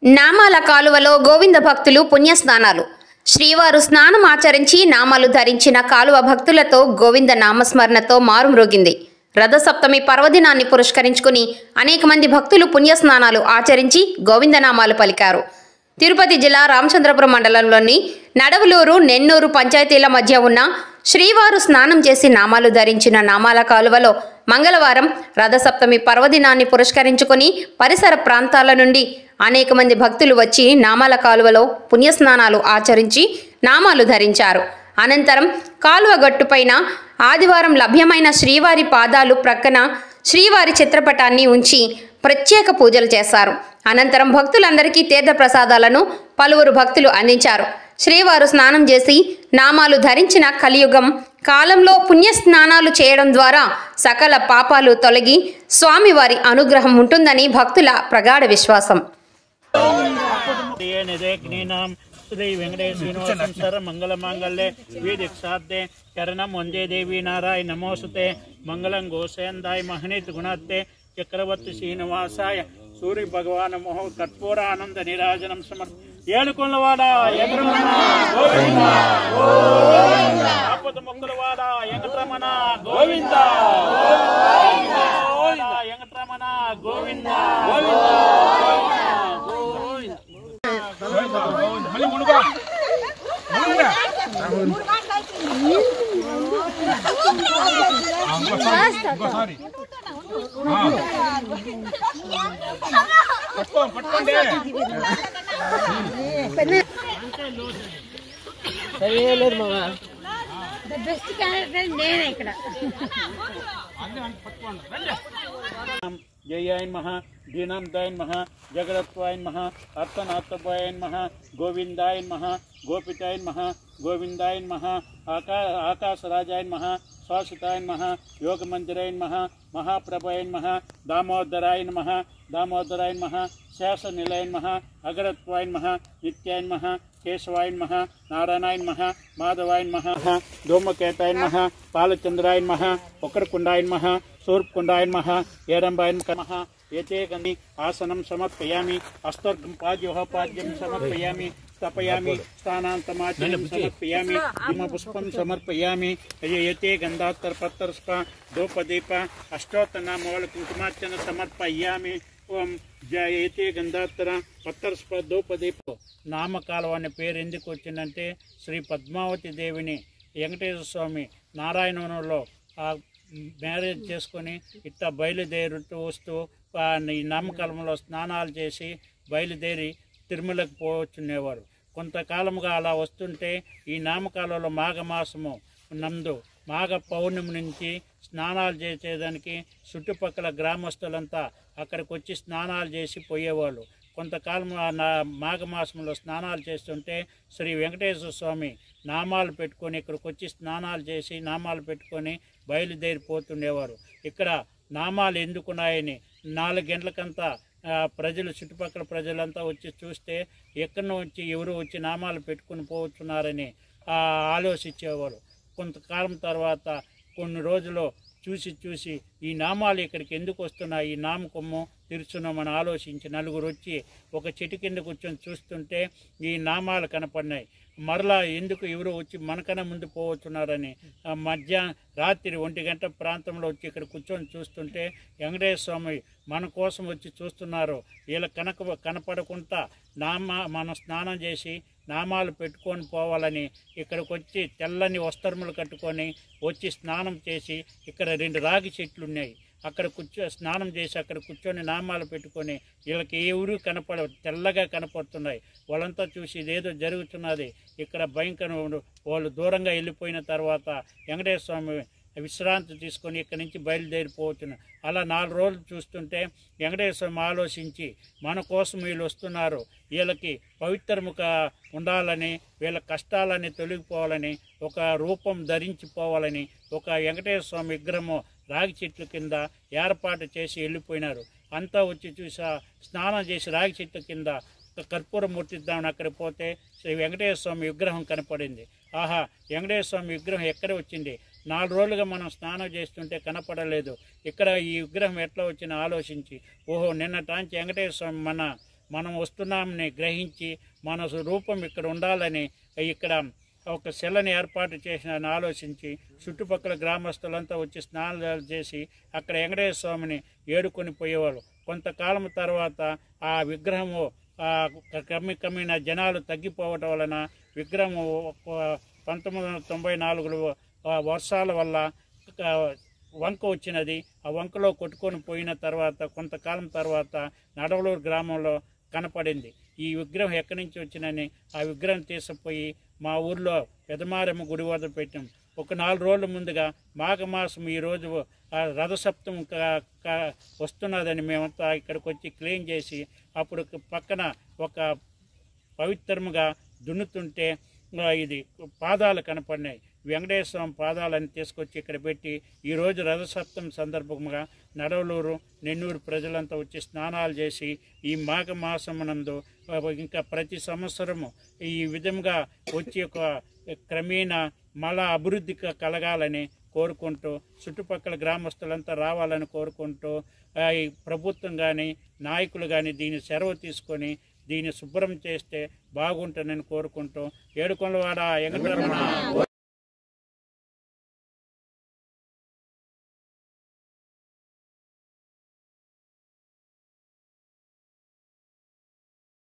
నామాల కాలువలో గోవింద భక్తులు పుణ్యస్నానాలు. శ్రీవారు స్నానం ఆచరించి నామాలు ధరించిన కాలువ భక్తులతో గోవింద నామస్మరణతో మారుమ్రోగింది. రథసప్తమి పర్వదినాన్ని పురస్కరించుకుని అనేక మంది భక్తులు పుణ్యస్నానాలు ఆచరించి గోవిందనామాలు పలికారు. తిరుపతి జిల్లా రామచంద్రపురం మండలంలోని నడవలూరు, నెన్నూరు పంచాయతీల మధ్య ఉన్న శ్రీవారు స్నానం చేసి నామాలు ధరించిన నామాల కాలువలో మంగళవారం రథసప్తమి పర్వదినాన్ని పురస్కరించుకుని పరిసర ప్రాంతాల నుండి అనేక మంది భక్తులు వచ్చి నామాల కాలువలో పుణ్యస్నానాలు ఆచరించి నామాలు ధరించారు. అనంతరం కాలువ గట్టుపైన ఆదివారం లభ్యమైన శ్రీవారి పాదాలు ప్రక్కన శ్రీవారి చిత్రపటాన్ని ఉంచి ప్రత్యేక పూజలు చేశారు. అనంతరం భక్తులందరికీ తీర్థ ప్రసాదాలను పలువురు భక్తులు అందించారు. శ్రీవారు స్నానం చేసి నామాలు ధరించిన కలియుగం కాలంలో పుణ్యస్నానాలు చేయడం ద్వారా సకల పాపాలు తొలగి స్వామివారి అనుగ్రహం ఉంటుందని భక్తుల ప్రగాఢ విశ్వాసం. श्री वेंकटेश श्रीनिवास सर मंगल मांगल्ये विदीक्षाब्दे चरणं वंदे देवी नारायण नमोस्तुते मंगलं गोसेन्दाय महनीत गुणात्ते चक्रवर्ती श्रीनिवासाय सूर्य भगवान मोह कर्पूर आनंद निराजनम समर्थ ఏడుకొండవాడ ఎగరమణ గోవింద గోవింద ఆపద మొక్కలవాడ వెంకటరమణ గోవింద గోవింద వెంకటరమణ గోవింద जयाय महा दीनांताय महा जगदत्वाय महा अर्थनाथपाय महा गोविंदाय महा गोपिताय महा गोविंदाय महा आकाशराजाय महा शाश्वताय महा योग मंदिराय महा महाप्रभय महा दामोदराय महा दामोदराय महा शेष निलय महा अगरत्वाय महा नित्याय महा केशवाय महा नारायणाय महा माधवाय महा धूमकेताय महा पालचंद्राय महा उकरकुंडाय महा सूर्पकुंडाय महा एरंबाय महा एते गंधि आसनं समर्पयामि अस्तर्गपाद्योपाद्यं समर्पयामि स्थापयामि स्थानान्तमाचनं समर्पयामि हिमपुष्पं समर्पयामि एते गन्धात्तरपत्तरस्प धूपदीप अष्टोत्तरनामवल कुङ्कुमार्चन समर्पयामि ओम जयते गंधात्तर पत्तरस्प धूपदीप నామకాలం అనే పేరు ఎందుకు వచ్చిందంటే శ్రీ పద్మావతి దేవిని వెంకటేశ్వర స్వామి నారాయణవనంలో మ్యారేజ్ చేసుకొని ఇట్లా బయలుదేరుతూ వస్తూ ఈ నామకాలంలో స్నానాలు చేసి బయలుదేరి తిరుమలకు పోవచ్చునేవారు. కొంతకాలముగా అలా వస్తుంటే ఈ నామకాలంలో మాఘమాసము నందు మాఘ పౌర్ణమి నుంచి స్నానాలు చేసేదానికి చుట్టుపక్కల గ్రామస్తులంతా అక్కడికి వచ్చి స్నానాలు చేసి పోయేవాళ్ళు. కొంతకాలం మాఘమాసంలో స్నానాలు చేస్తుంటే శ్రీ వెంకటేశ్వర స్వామి నామాలు పెట్టుకొని ఇక్కడికి వచ్చి స్నానాలు చేసి నామాలు పెట్టుకొని బయలుదేరిపోతుండేవారు. ఇక్కడ నామాలు ఎందుకున్నాయని 4 గంటలకంతా ప్రజలు చుట్టుపక్కల ప్రజలంతా వచ్చి చూస్తే ఎక్కడి నుంచి ఎవరు వచ్చి నామాలు పెట్టుకుని పోతున్నారని ఆలోచించేవారు. కొంతకాలం తర్వాత కొన్ని రోజులు చూసి ఈ నామాలు ఇక్కడికి ఎందుకు వస్తున్నాయి, ఈ నామకము తీర్చున్నామని ఆలోచించి నలుగురు వచ్చి ఒక చెట్టు కింద కూర్చొని చూస్తుంటే ఈ నామాలు కనపడినాయి. మరలా ఎందుకు ఎవరు వచ్చి మనకన్నా ముందు పోవచ్చున్నారని రాత్రి 1 గంట ప్రాంతంలో వచ్చి ఇక్కడ కూర్చొని చూస్తుంటే వెంకటేశ్వర స్వామి మన కోసం వచ్చి చూస్తున్నారు. వీళ్ళ కనపడకుండా మనం స్నానం చేసి నామాలు పెట్టుకొని పోవాలని ఇక్కడికి వచ్చి తెల్లని వస్త్రములు కట్టుకొని వచ్చి స్నానం చేసి ఇక్కడ 2 రాగి చెట్లు ఉన్నాయి. అక్కడ స్నానం చేసి అక్కడ కూర్చొని నామాలు పెట్టుకొని వీళ్ళకి ఎవరు తెల్లగా కనపడుతున్నాయి. వాళ్ళంతా చూసి ఇదేదో జరుగుతున్నది ఇక్కడ భయంకర వాళ్ళు దూరంగా వెళ్ళిపోయిన తర్వాత వెంకటేశ్వర స్వామి విశ్రాంతి తీసుకొని ఇక్కడి నుంచి బయలుదేరిపోతున్నారు. అలా 4 రోజులు చూస్తుంటే వెంకటేశ్వర స్వామి ఆలోచించి మన కోసం వీళ్ళు వస్తున్నారు, వీళ్ళకి పవిత్రముగా ఉండాలని, వీళ్ళ కష్టాలని తొలగిపోవాలని, ఒక రూపం ధరించిపోవాలని ఒక వెంకటేశ్వర స్వామి విగ్రహము రాగి చెట్ల కింద ఏర్పాటు చేసి వెళ్ళిపోయినారు. అంతా వచ్చి చూసా స్నానం చేసి రాగి చెట్ల కింద కర్పూరం ముట్టిద్దామని అక్కడికి పోతే శ్రీ వెంకటేశ్వర స్వామి విగ్రహం కనపడింది. ఆహా, వెంకటేశ్వర స్వామి విగ్రహం ఎక్కడ వచ్చింది? 4 రోజులుగా మనం స్నానం చేస్తుంటే కనపడలేదు. ఇక్కడ ఈ విగ్రహం ఎట్లా వచ్చినా ఆలోచించి ఓహో నిన్నటాంచి వెంకటేశ్వర స్వామి మన మనం వస్తున్నామని గ్రహించి మన రూపం ఇక్కడ ఉండాలని ఇక్కడ ఒక శిలని ఏర్పాటు చేసిన ఆలోచించి చుట్టుపక్కల గ్రామస్తులంతా వచ్చి స్నానాలు చేసి అక్కడ వెంకటేశ్వర స్వామిని ఏడుకొని పోయేవాళ్ళు. కొంతకాలం తర్వాత ఆ విగ్రహము క్రమిన జనాలు తగ్గిపోవటం వలన విగ్రహము 1994 వర్షాల వల్ల వంక వచ్చినది. ఆ వంకలో కొట్టుకొని పోయిన తర్వాత కొంతకాలం తర్వాత నడవలూరు గ్రామంలో కనపడింది. ఈ విగ్రహం ఎక్కడి నుంచి వచ్చినని ఆ విగ్రహం తీసుకుపోయి మా ఊర్లో పెదమారమ్మ గుడి వద్ద పెట్టాం. ఒక 4 రోజుల ముందుగా మాఘమాసం ఈరోజు రథసప్తం వస్తున్నదని మేమంతా ఇక్కడికి వచ్చి క్లీన్ చేసి అప్పుడు పక్కన ఒక పవిత్రముగా దున్నుతుంటే ఇది పాదాలు కనపడినాయి. వెంకటేశ్వర స్వామి పాదాలని తీసుకొచ్చి ఇక్కడ పెట్టి ఈరోజు రథసప్తం సందర్భంగా నడవలూరు నెన్నూరు ప్రజలంతా వచ్చి స్నానాలు చేసి ఈ మాఘమాసమునందు ఇంకా ప్రతి సంవత్సరము ఈ విధంగా వచ్చి ఒక క్రమేణా మళ్ళా అభివృద్ధి కలగాలని కోరుకుంటూ చుట్టుపక్కల గ్రామస్తులంతా రావాలని కోరుకుంటూ ఈ ప్రభుత్వం కానీ నాయకులు కానీ దీన్ని సెలవు తీసుకొని దీన్ని శుభ్రం చేస్తే బాగుంటుందని కోరుకుంటూ ఏడుకొండలవాడ వెంకటరమణ